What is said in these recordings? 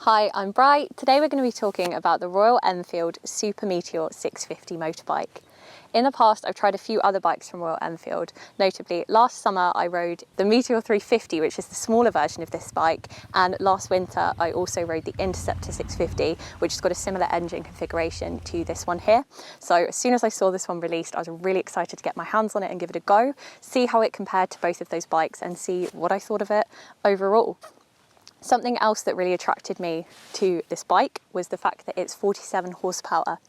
Hi, I'm Bright. Today we're going to be talking about the Royal Enfield Super Meteor 650 motorbike. In the past, I've tried a few other bikes from Royal Enfield. Notably, last summer I rode the Meteor 350, which is the smaller version of this bike, and last winter I also rode the Interceptor 650, which has got a similar engine configuration to this one here. So as soon as I saw this one released, I was really excited to get my hands on it and give it a go, see how it compared to both of those bikes and see what I thought of it overall. Something else that really attracted me to this bike was the fact that it's 47 horsepower.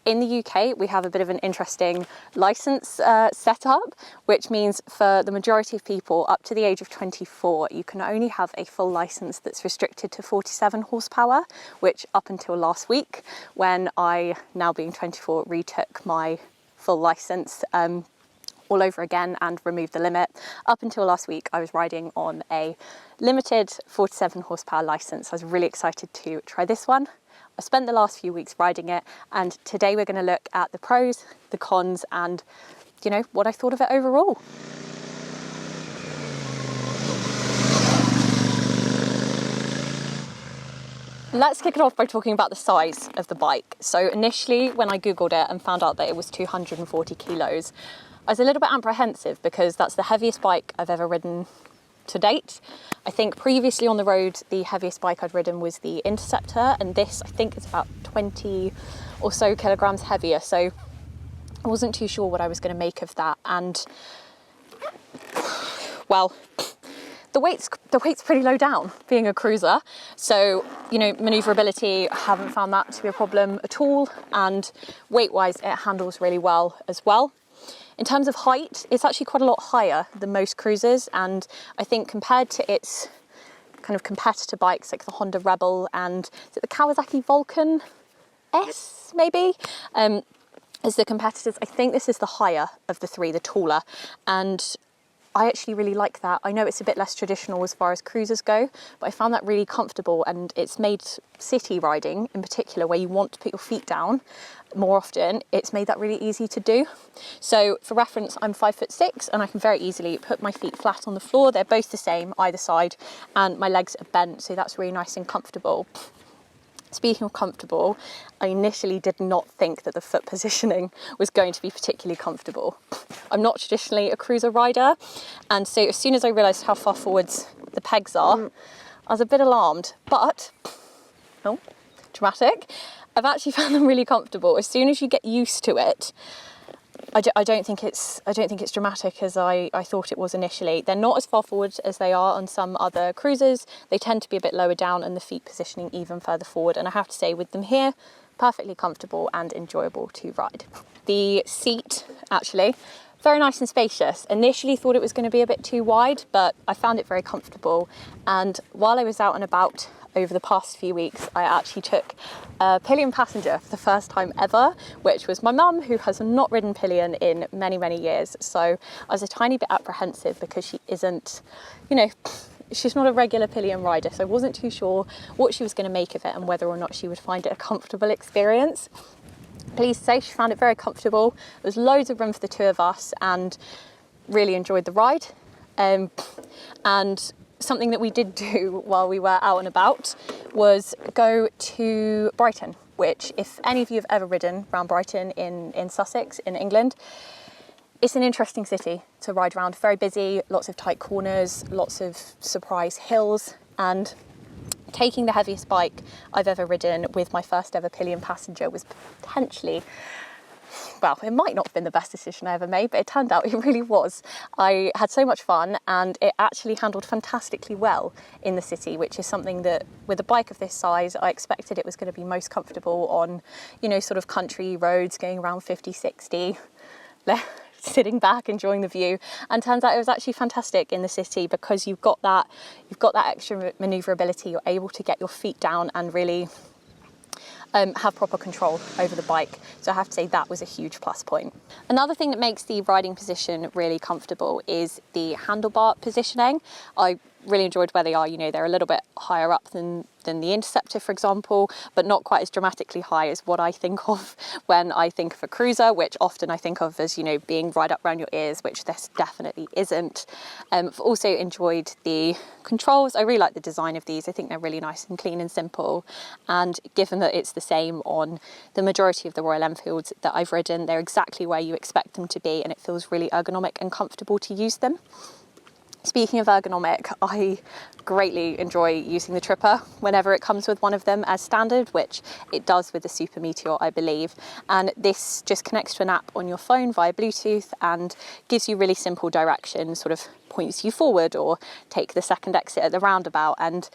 In the UK, we have a bit of an interesting license setup, which means for the majority of people up to the age of 24, you can only have a full license that's restricted to 47 horsepower, which up until last week, when I, now being 24, retook my full license all over again and removed the limit. Up until last week, I was riding on a limited 47 horsepower license. I was really excited to try this one. I spent the last few weeks riding it, and today we're going to look at the pros, the cons, and what I thought of it overall. Let's kick it off by talking about the size of the bike. So initially, when I Googled it and found out that it was 240 kilos, I was a little bit apprehensive because that's the heaviest bike I've ever ridden to date. I think previously on the road, the heaviest bike I'd ridden was the Interceptor, and this I think is about 20 or so kilograms heavier. So I wasn't too sure what I was going to make of that. And well, the weight's pretty low down being a cruiser. So, maneuverability, I haven't found that to be a problem at all. And weight-wise, it handles really well as well. In terms of height, it's actually quite a lot higher than most cruisers, and I think compared to its kind of competitor bikes like the Honda Rebel and is it the Kawasaki Vulcan S maybe, as the competitors, I think this is the higher of the three, the taller, and I actually really like that. I know it's a bit less traditional as far as cruisers go, but I found that really comfortable, and it's made city riding in particular, where you want to put your feet down more often, it's made that really easy to do. So for reference, I'm 5'6", and I can very easily put my feet flat on the floor. They're both the same either side, and my legs are bent, so that's really nice and comfortable. Speaking of comfortable, I initially did not think that the foot positioning was going to be particularly comfortable. I'm not traditionally a cruiser rider, and so as soon as I realised how far forwards the pegs are, I was a bit alarmed, but, oh, dramatic, I've actually found them really comfortable. As soon as you get used to it, I don't think it's dramatic as I thought it was initially. They're not as far forward as they are on some other cruisers. They tend to be a bit lower down, and the feet positioning even further forward. And I have to say, with them here, perfectly comfortable and enjoyable to ride. The seat, actually, very nice and spacious. Initially thought it was going to be a bit too wide, but I found it very comfortable. And while I was out and about over the past few weeks, I actually took a pillion passenger for the first time ever, which was my mum, who has not ridden pillion in many, many years. So I was a tiny bit apprehensive because she isn't, she's not a regular pillion rider. So I wasn't too sure what she was going to make of it and whether or not she would find it a comfortable experience. Pleased to say she found it very comfortable. There was loads of room for the two of us and really enjoyed the ride. And something that we did do while we were out and about was go to Brighton, which, if any of you have ever ridden around Brighton in Sussex, in England, it's an interesting city to ride around. Very busy, lots of tight corners, lots of surprise hills, and taking the heaviest bike I've ever ridden with my first ever pillion passenger was potentially, well, it might not have been the best decision I ever made, but it turned out it really was. I had so much fun, and it actually handled fantastically well in the city, which is something that with a bike of this size, I expected it was going to be most comfortable on, sort of country roads going around 50, 60, sitting back, enjoying the view. And turns out it was actually fantastic in the city because you've got that extra maneuverability. You're able to get your feet down and really have proper control over the bike. So I have to say that was a huge plus point. Another thing that makes the riding position really comfortable is the handlebar positioning. I really enjoyed where they are. You know, they're a little bit higher up than the Interceptor, for example, but not quite as dramatically high as what I think of when I think of a cruiser, which often I think of as, you know, being right up around your ears, which this definitely isn't. I've also enjoyed the controls. I really like the design of these. I think they're really nice and clean and simple. And given that it's the same on the majority of the Royal Enfields that I've ridden, they're exactly where you expect them to be, and it feels really ergonomic and comfortable to use them. Speaking of ergonomic, I greatly enjoy using the Tripper whenever it comes with one of them as standard, which it does with the Super Meteor, I believe. And this just connects to an app on your phone via Bluetooth and gives you really simple directions, sort of points you forward or take the second exit at the roundabout. And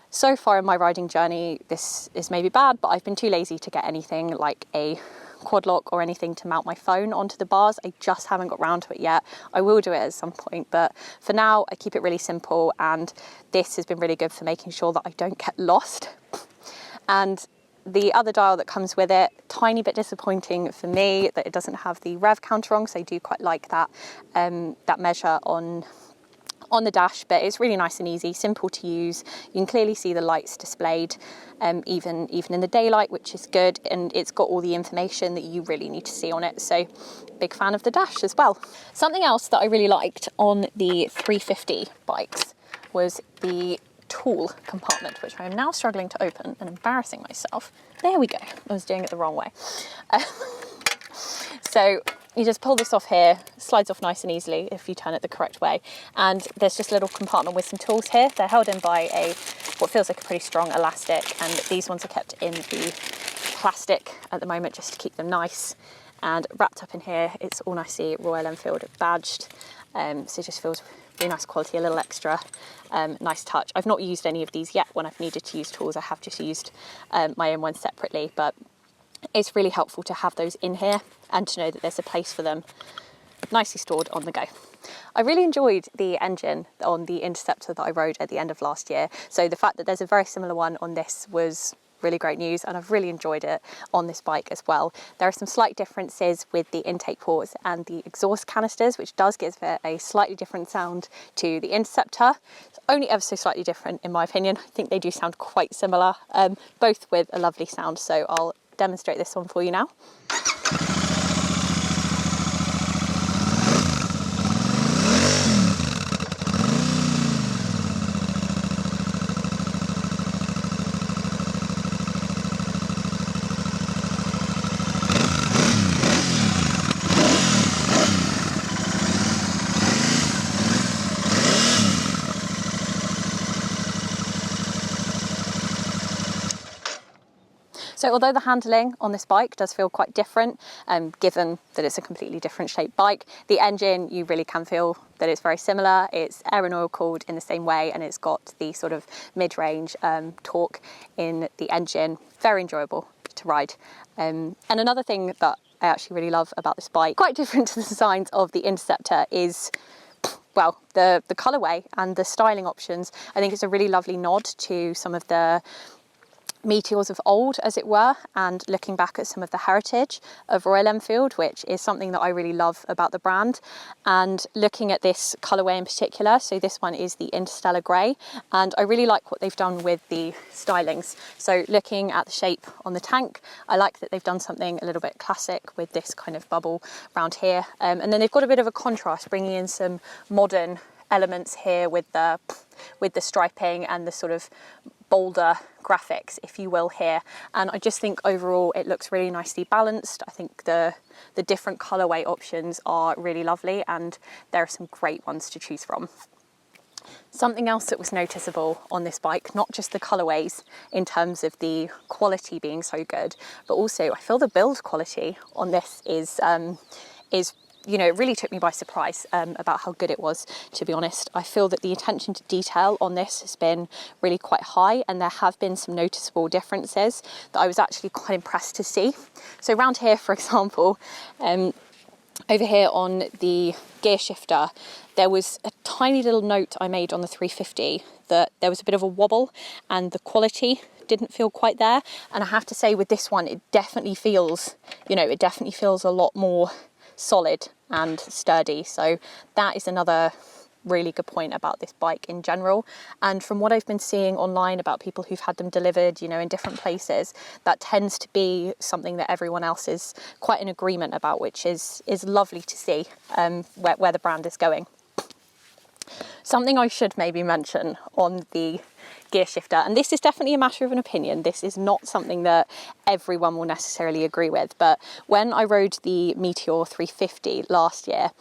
so far in my riding journey, this is maybe bad, but I've been too lazy to get anything like a quad lock or anything to mount my phone onto the bars. I just haven't got round to it yet. I will do it at some point, but for now I keep it really simple, and this has been really good for making sure that I don't get lost. And the other dial that comes with it, tiny bit disappointing for me that it doesn't have the rev counter on, because I do quite like that that measure on the dash, but it's really nice and easy, simple to use. You can clearly see the lights displayed, even in the daylight, which is good, and it's got all the information that you really need to see on it. So big fan of the dash as well. Something else that I really liked on the 350 bikes was the tool compartment, which I am now struggling to open and embarrassing myself. There we go. I was doing it the wrong way. So you just pull this off here, slides off nice and easily if you turn it the correct way. And there's just a little compartment with some tools here. They're held in by what feels like a pretty strong elastic, and these ones are kept in the plastic at the moment just to keep them nice. And wrapped up in here, it's all nicely Royal Enfield badged. So it just feels really nice quality, a little extra nice touch. I've not used any of these yet when I've needed to use tools. I have just used my own ones separately, but it's really helpful to have those in here and to know that there's a place for them nicely stored on the go. I really enjoyed the engine on the Interceptor that I rode at the end of last year. So the fact that there's a very similar one on this was really great news, and I've really enjoyed it on this bike as well. There are some slight differences with the intake ports and the exhaust canisters, which does give it a slightly different sound to the Interceptor. It's only ever so slightly different in my opinion. I think they do sound quite similar, both with a lovely sound. So I'll demonstrate this one for you now. So although the handling on this bike does feel quite different, given that it's a completely different shaped bike, the engine, you really can feel that it's very similar. It's air and oil cooled in the same way, and it's got the sort of mid-range torque in the engine. Very enjoyable to ride. And another thing that I actually really love about this bike, quite different to the designs of the Interceptor, is well, the colourway and the styling options. I think it's a really lovely nod to some of the Meteors of old, as it were, and looking back at some of the heritage of Royal Enfield, which is something that I really love about the brand. And looking at this colourway in particular, so this one is the Interstellar Grey, and I really like what they've done with the stylings. So looking at the shape on the tank, I like that they've done something a little bit classic with this kind of bubble around here, and then they've got a bit of a contrast, bringing in some modern elements here with the striping and the sort of bolder graphics, if you will, here. And I just think overall it looks really nicely balanced. I think the different colorway options are really lovely, and there are some great ones to choose from. Something else that was noticeable on this bike, not just the colorways in terms of the quality being so good, but also I feel the build quality on this is you know, it really took me by surprise about how good it was, to be honest. I feel that the attention to detail on this has been really quite high, and there have been some noticeable differences that I was actually quite impressed to see. So around here, for example, over here on the gear shifter, there was a tiny little note I made on the 350 that there was a bit of a wobble and the quality didn't feel quite there. And I have to say with this one, it definitely feels, you know, it definitely feels a lot more solid and sturdy. So that is another really good point about this bike in general. And from what I've been seeing online about people who've had them delivered, you know, in different places, that tends to be something that everyone else is quite in agreement about, which is lovely to see where the brand is going. Something I should maybe mention on the gear shifter, and this is definitely a matter of an opinion, this is not something that everyone will necessarily agree with, but when I rode the Meteor 350 last year,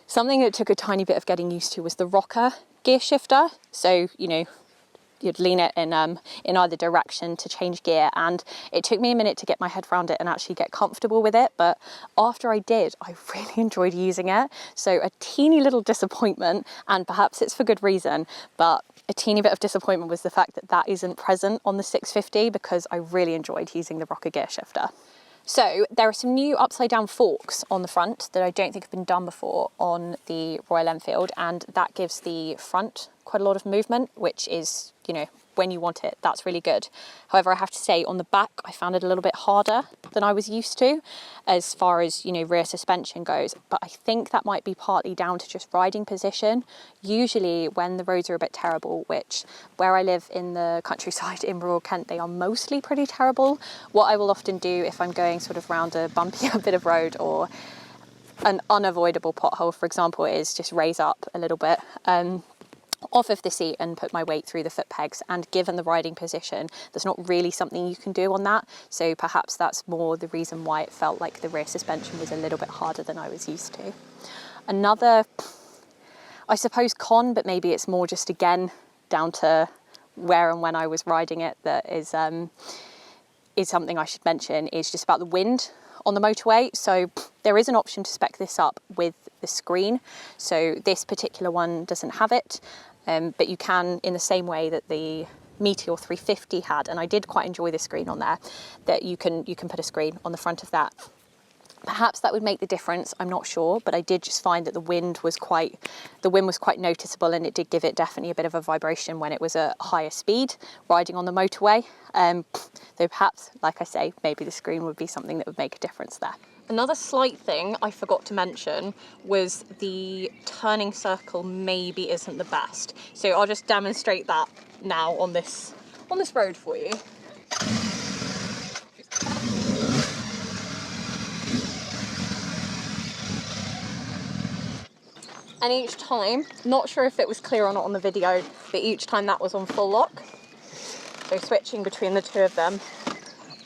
something that took a tiny bit of getting used to was the rocker gear shifter. So, you know, you'd lean it in either direction to change gear, and it took me a minute to get my head around it and actually get comfortable with it, but after I did, I really enjoyed using it. So a teeny little disappointment, and perhaps it's for good reason, but a teeny bit of disappointment was the fact that that isn't present on the 650, because I really enjoyed using the rocker gear shifter. So there are some new upside down forks on the front that I don't think have been done before on the Royal Enfield, and that gives the front quite a lot of movement, which is, you know, when you want it, that's really good. However, I have to say on the back, I found it a little bit harder than I was used to as far as, you know, rear suspension goes. But I think that might be partly down to just riding position. Usually when the roads are a bit terrible, which where I live in the countryside in rural Kent, they are mostly pretty terrible. What I will often do if I'm going sort of round a bumpier bit of road or an unavoidable pothole, for example, is just raise up a little bit off of the seat and put my weight through the foot pegs, and given the riding position, there's not really something you can do on that, so perhaps that's more the reason why it felt like the rear suspension was a little bit harder than I was used to. Another, I suppose, con, but maybe it's more just again down to where and when I was riding it, that is something I should mention, is just about the wind on the motorway. So there is an option to spec this up with the screen, so this particular one doesn't have it, but you can, in the same way that the Meteor 350 had, and I did quite enjoy the screen on there, that you can put a screen on the front of that. Perhaps that would make the difference, I'm not sure, but I did just find that the wind was quite noticeable, and it did give it definitely a bit of a vibration when it was at higher speed riding on the motorway. Though perhaps, like I say, maybe the screen would be something that would make a difference there. Another slight thing I forgot to mention was the turning circle maybe isn't the best. So I'll just demonstrate that now on this road for you. And each time, not sure if it was clear or not on the video, but each time that was on full lock. So switching between the two of them,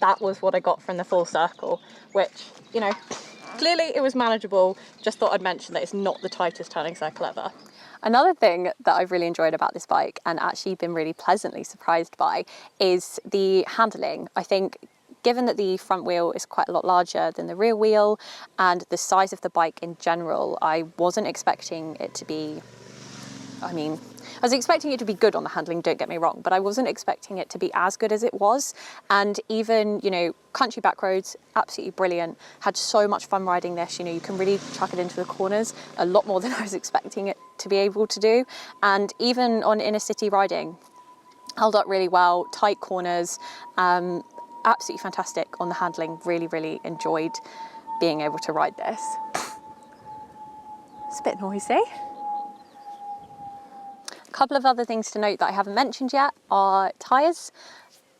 that was what I got from the full circle, which, you know, clearly it was manageable. Just thought I'd mention that it's not the tightest turning circle ever. Another thing that I've really enjoyed about this bike, and actually been really pleasantly surprised by, is the handling. I think given that the front wheel is quite a lot larger than the rear wheel and the size of the bike in general, I wasn't expecting it to be, I was expecting it to be good on the handling, don't get me wrong, but I wasn't expecting it to be as good as it was. And even, you know, country back roads, absolutely brilliant. Had so much fun riding this, you know, you can really chuck it into the corners a lot more than I was expecting it to be able to do. And even on inner city riding, held up really well, tight corners, absolutely fantastic on the handling. Really, really enjoyed being able to ride this. It's a bit noisy. A couple of other things to note that I haven't mentioned yet are tyres.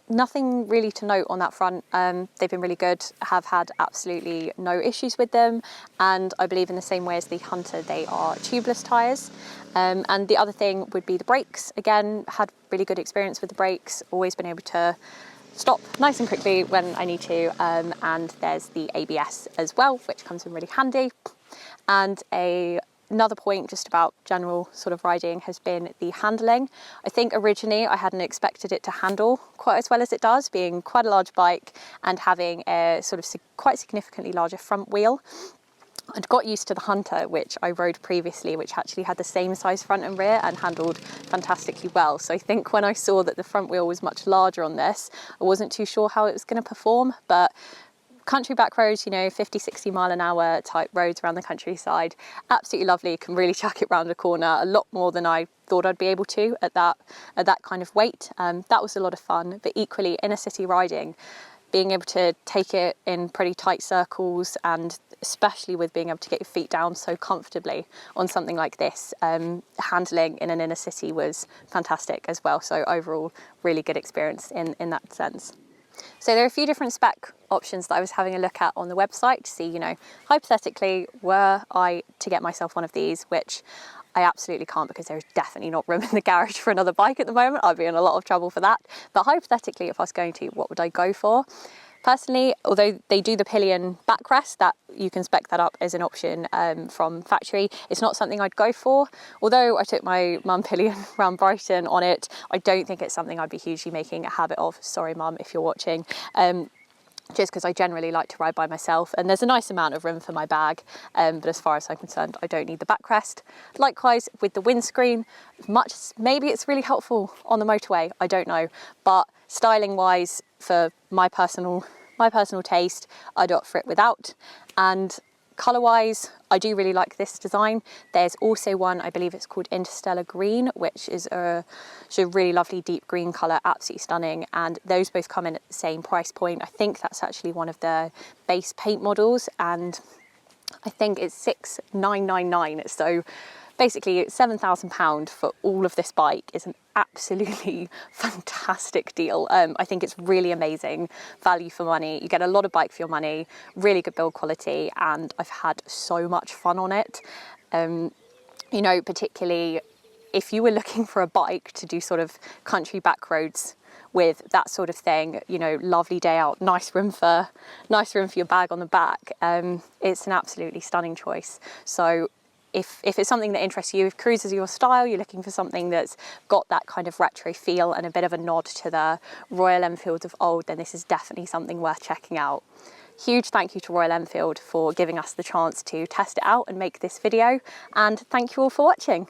Nothing really to note on that front. They've been really good. Have had absolutely no issues with them, and I believe in the same way as the Hunter, they are tubeless tyres. And the other thing would be the brakes. Again, had really good experience with the brakes. Always been able to stop nice and quickly when I need to. And there's the ABS as well, which comes in really handy. And another point just about general sort of riding has been the handling. I think originally I hadn't expected it to handle quite as well as it does, being quite a large bike and having a sort of quite significantly larger front wheel. I'd got used to the Hunter, which I rode previously, which actually had the same size front and rear and handled fantastically well. So I think when I saw that the front wheel was much larger on this, I wasn't too sure how it was going to perform, but country back roads, you know, 50, 60 mile an hour type roads around the countryside, absolutely lovely. Can really chuck it round a corner a lot more than I thought I'd be able to at that kind of weight. That was a lot of fun, but equally inner city riding, being able to take it in pretty tight circles, and especially with being able to get your feet down so comfortably on something like this, handling in an inner city was fantastic as well. So overall, really good experience in that sense. So there are a few different spec options that I was having a look at on the website to see, you know, hypothetically, were I to get myself one of these, which I absolutely can't because there is definitely not room in the garage for another bike at the moment. I'd be in a lot of trouble for that. But hypothetically, if I was going to, what would I go for? Personally, although they do the pillion backrest, that you can spec that up as an option from factory, it's not something I'd go for. Although I took my mum pillion around Brighton on it, I don't think it's something I'd be hugely making a habit of. Sorry, mum, if you're watching. Just because I generally like to ride by myself, and there's a nice amount of room for my bag, but as far as I'm concerned, I don't need the backrest. Likewise with the windscreen, much maybe it's really helpful on the motorway, I don't know, but styling wise, for my personal taste, I'd opt for it without. And colour wise, I do really like this design. There's also one, I believe it's called Interstellar Green, which is a really lovely deep green colour, absolutely stunning. And those both come in at the same price point. I think that's actually one of the base paint models, and I think it's 6,999. So basically £7,000 for all of this bike is an absolutely fantastic deal. I think it's really amazing value for money. You get a lot of bike for your money, really good build quality, and I've had so much fun on it. You know, particularly if you were looking for a bike to do sort of country back roads with, that sort of thing, you know, lovely day out, nice room for your bag on the back, it's an absolutely stunning choice. So if it's something that interests you, if cruise is your style, you're looking for something that's got that kind of retro feel and a bit of a nod to the Royal Enfield of old, then this is definitely something worth checking out. Huge thank you to Royal Enfield for giving us the chance to test it out and make this video, and thank you all for watching.